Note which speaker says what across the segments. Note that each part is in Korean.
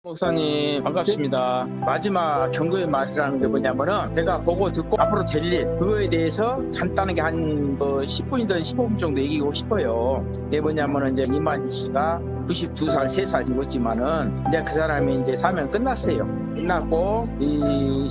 Speaker 1: 목사님 반갑습니다. 마지막 경고의 말이라는 게 뭐냐면은 제가 보고 듣고 앞으로 될 일 그거에 대해서 간단하게 한 10분이든 15분 정도 얘기하고 싶어요. 이게 뭐냐면은 이제 이만희 씨가 92살, 3살 죽었지만은 이제 그 사람이 이제 사명 끝났어요. 끝났고 이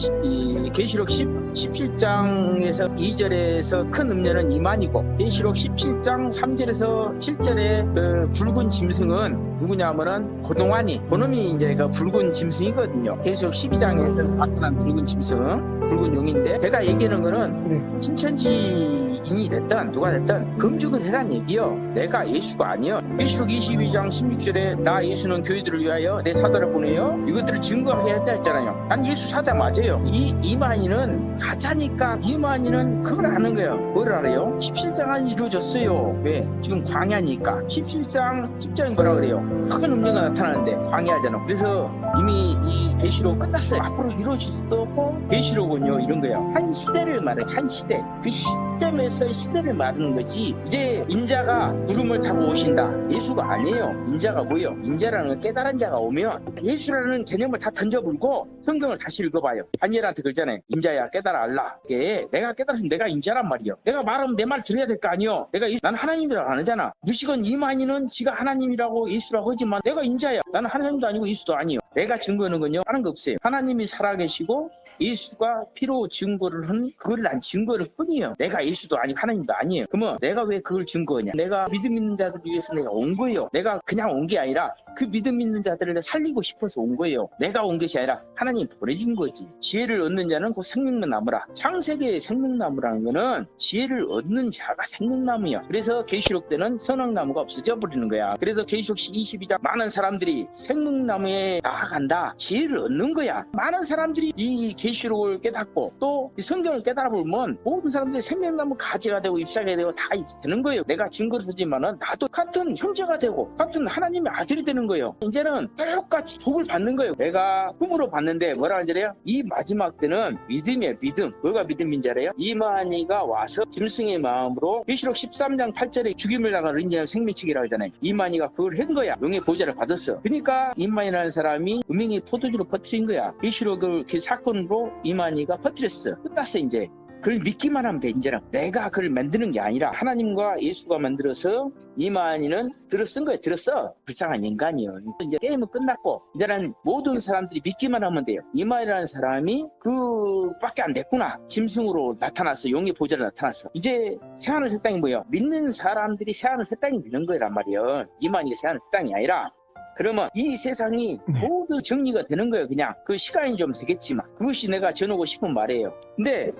Speaker 1: 계시록 17장에서 2절에서 큰 음료는 이만이고 계시록 17장 3절에서 7절의 그 붉은 짐승은 누구냐면은 고동환이 그놈이 이제 그 붉은 짐승이거든요. 계시록 12장에서 나타난 붉은 짐승, 붉은 용인데 제가 얘기하는 거는 신천지인이 됐든 누가 됐든 금죽을 해란 얘기요. 내가 예수가 아니요. 계시록 22장 16절에 나 예수는 교회들을 위하여 내 사자를 보내요. 이것들을 증거하게 했다 했잖아요. 난 예수 사자 맞아요. 이만희는 가짜니까 이만희는 그걸 아는 거예요. 뭘 알아요? 17장은 이루어졌어요. 왜? 지금 광야니까. 17장 10장이 뭐라 그래요? 큰 음료가 나타나는데 광야잖아. 그래서 이미 이 계시록 끝났어요. 앞으로 이루어질 수도 없고 계시록은요 이런 거예요. 한 시대를 말해. 한 시대. 그 시점에서 시대를 말하는 거지. 이제 인자가 구름을 타고 오신다. 예수가 아니에요. 인자가 뭐예요? 인자라는 깨달은 자가 오면 예수라는 개념을 다 던져불고 성경을 다시 읽어봐요. 다니엘한테 그러잖아요. 인자야 깨달아 알라. 이게 내가 깨달았으면 내가 인자란 말이요. 내가 말하면 내 말 들어야 될 거 아니요. 난 하나님이라고 안 하잖아. 무식은 이만희는 지가 하나님이라고 예수라고 하지만 내가 인자야. 나는 하나님도 아니고 예수도 아니요. 내가 증거하는 건요 다른 거 없어요. 하나님이 살아계시고 예수가 피로 증거를 한 그걸 난 증거를 뿐이에요. 내가 예수도 아니고 하나님도 아니에요. 그러면 내가 왜 그걸 증거하냐? 내가 믿음 있는 자들 위해서 내가 온 거예요. 내가 그냥 온 게 아니라 그 믿음 있는 자들을 살리고 싶어서 온 거예요. 내가 온 것이 아니라 하나님 보내준 거지. 지혜를 얻는 자는 곧 생명나무라. 창세기의 생명나무라는 거는 지혜를 얻는 자가 생명나무야. 그래서 계시록 때는 선악나무가 없어져 버리는 거야. 그래서 계시록 22장 많은 사람들이 생명나무에 나아간다. 지혜를 얻는 거야. 많은 사람들이 이 계시록을 깨닫고 또 이 성경을 깨달아 보면 모든 사람들이 생명나무 가지가 되고 잎사귀가 되고 다 되는 거예요. 내가 증거를 주지만은 나도 같은 형제가 되고 같은 하나님의 아들이 되는 거예요. 이제는 똑같이 복을 받는 거예요. 내가 꿈으로 봤는데 뭐라 하는지래요? 이 마지막 때는 믿음이에요. 믿음. 뭐가 믿음인 줄 알아요? 이만희가 와서 짐승의 마음으로 계시록 13장 8절에 죽임을 당한 어린이의 생명책이라고 하잖아요. 이만희가 그걸 한 거야. 용의 보좌를 받았어. 그러니까 이만희라는 사람이 음행의 포도주로 퍼뜨린 거야. 계시록을 그 사건으로 이만희가 퍼뜨렸어. 끝났어 이제. 그걸 믿기만 하면 돼. 이제는 내가 그걸 만드는 게 아니라 하나님과 예수가 만들어서 이만희는 들어쓴 거예요. 들었어. 불쌍한 인간이요. 이제 게임은 끝났고 이제는 모든 사람들이 믿기만 하면 돼요. 이만희라는 사람이 그밖에 안 됐구나. 짐승으로 나타났어. 용의 보좌로 나타났어. 이제 새하늘 새 땅이 뭐예요? 믿는 사람들이 새하늘 새 땅이 되는 거란 말이에요. 이만희가 새하늘 새 땅이 아니라. 그러면 이 세상이 모두 정리가 되는 거예요. 그냥 그 시간이 좀 되겠지만 그것이 내가 전하고 싶은 말이에요. 근데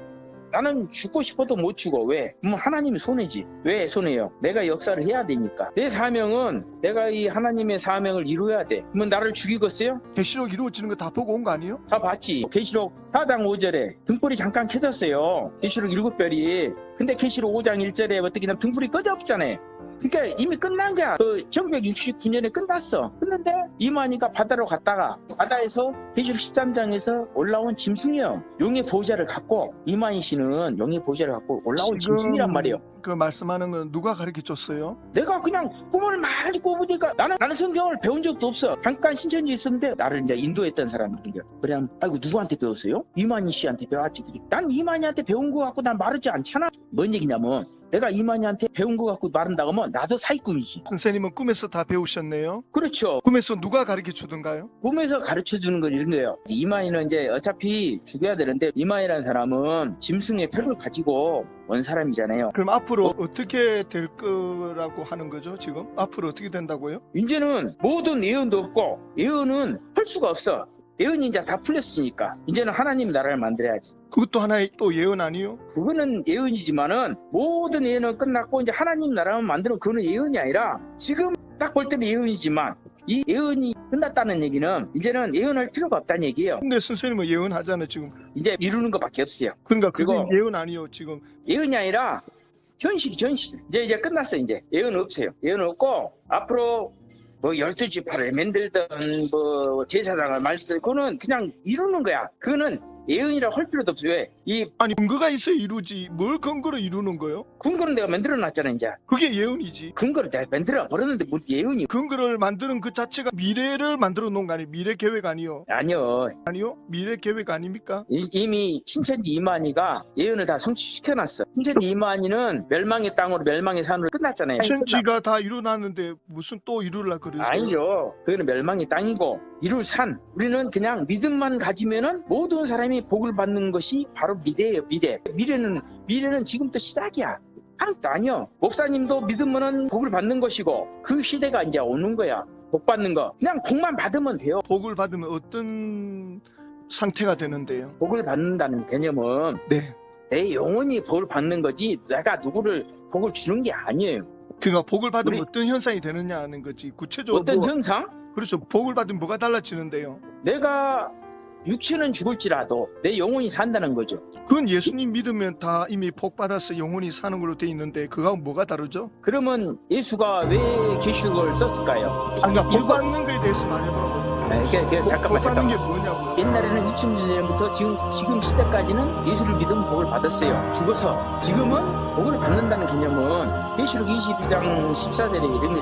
Speaker 1: 나는 죽고 싶어도 못 죽어. 왜? 그럼 하나님이 손해지. 왜 손해요? 내가 역사를 해야 되니까. 내 사명은 내가 이 하나님의 사명을 이루어야 돼. 그러면 나를 죽이겠어요?
Speaker 2: 계시록 이루어지는 거 다 보고 온 거 아니에요?
Speaker 1: 다 봤지. 계시록 4장 5절에 등불이 잠깐 켜졌어요. 계시록 7별이. 근데 계시록 5장 1절에 어떻게 되면 등불이 꺼져 없잖아요. 그러니까 이미 끝난 거야. 1969년에 끝났어. 끝났는데 이만희가 바다로 갔다가 바다에서 계시록 13장에서 올라온 짐승이요. 용의 보좌를 갖고 이만희 씨는 용의 보좌를 갖고 올라온 짐승이란 말이에요.
Speaker 2: 그 말씀하는 건 누가 가르쳐 줬어요?
Speaker 1: 내가 그냥 꿈을 많이 꿔보니까 나는 성경을 배운 적도 없어. 잠깐 신천지에 있었는데 나를 이제 인도했던 사람들이야. 그냥 아이고 누구한테 배웠어요? 이만희 씨한테 배웠지. 난 이만희한테 배운 거 갖고 난 말하지 않잖아. 뭔 얘기냐면 내가 이만희한테 배운 거 갖고 말한다고 하면 나도 사기꾼이지.
Speaker 2: 선생님은 꿈에서 다 배우셨네요?
Speaker 1: 그렇죠.
Speaker 2: 꿈에서 누가 가르쳐 주던가요?
Speaker 1: 꿈에서 가르쳐 주는 건 이런 거예요. 이만희는 이제 어차피 죽여야 되는데 이만희라는 사람은 짐승의 뼈를 가지고 온 사람이잖아요.
Speaker 2: 그럼 앞으로 어떻게 될 거라고 하는 거죠 지금? 앞으로 어떻게 된다고요?
Speaker 1: 이제는 모든 예언도 없고 예언은 할 수가 없어. 예언이 이제 다 풀렸으니까 이제는 하나님 나라를 만들어야지.
Speaker 2: 그것도 하나의 또 예언 아니에요?
Speaker 1: 그거는 예언이지만은 모든 예언은 끝났고 이제 하나님 나라만 만드는 그거는 예언이 아니라 지금 딱 볼 때는 예언이지만 이 예언이 끝났다는 얘기는 이제는 예언할 필요가 없다는 얘기예요.
Speaker 2: 근데 선생님은 예언하잖아요 지금.
Speaker 1: 이제 이루는 것밖에 없어요.
Speaker 2: 그러니까
Speaker 1: 그리고
Speaker 2: 그게 예언 아니에요 지금.
Speaker 1: 예언이 아니라 현실이죠 현실. 이제 끝났어. 이제 예언 없어요. 예언 없고 앞으로 뭐 12지파를 만들든 뭐 제사장을 만들든 그거는 그냥 이루는 거야. 그거는 예언이라고 할 필요도 없어요. 왜? 이
Speaker 2: 아니 근거가 있어야 이루지 뭘 근거로 이루는 거요?
Speaker 1: 근거는 내가 만들어 놨잖아. 이제
Speaker 2: 그게 예언이지.
Speaker 1: 근거를 내가 만들어 버렸는데 뭐 예언이.
Speaker 2: 근거를 만드는 그 자체가 미래를 만들어 놓은 거 아니에요? 미래 계획 아니요?
Speaker 1: 아니요.
Speaker 2: 아니요? 미래 계획 아닙니까?
Speaker 1: 이미 신천지 이만희가 예언을 다 성취시켜놨어. 신천지 이만희는 멸망의 땅으로 멸망의 산으로 끝났잖아요.
Speaker 2: 천지가 다 이루어놨는데 무슨 또 이루려 그러세요?
Speaker 1: 아니죠. 그거는 멸망의 땅이고 이룰 산. 우리는 그냥 믿음만 가지면은 모든 사람이 복을 받는 것이 바로 미래예요. 미래는 지금부터 시작이야. 아무것도 아니요. 목사님도 믿으면은 복을 받는 것이고 그 시대가 이제 오는 거야. 복 받는 거. 그냥 복만 받으면 돼요.
Speaker 2: 복을 받으면 어떤 상태가 되는데요?
Speaker 1: 복을 받는다는 개념은
Speaker 2: 네.
Speaker 1: 내 영혼이 복을 받는 거지 내가 누구를 복을 주는 게 아니에요.
Speaker 2: 그러니까 복을 받으면
Speaker 1: 우리-
Speaker 2: 어떤 현상이 되느냐 하는 거지. 구체적으로
Speaker 1: 어떤
Speaker 2: 뭐-
Speaker 1: 현상?
Speaker 2: 그렇죠. 복을 받으면 뭐가 달라지는데요?
Speaker 1: 내가 육체는 죽을지라도 내 영혼이 산다는 거죠.
Speaker 2: 그건 예수님 믿으면 다 이미 복 받아서 영혼이 사는 걸로 돼 있는데 그거하고 뭐가 다르죠?
Speaker 1: 그러면 예수가 왜 계시록을 썼을까요?
Speaker 2: 그러니까 복 받는 거에 대해서 말해보라고.
Speaker 1: 잠깐만.
Speaker 2: 복 받는 게 뭐냐고요?
Speaker 1: 옛날에는 2000년 전부터 지금 시대까지는 예수를 믿으면 복을 받았어요. 죽어서. 지금은 복을 받는다는 개념은 계시록 22장 14절에 이런 게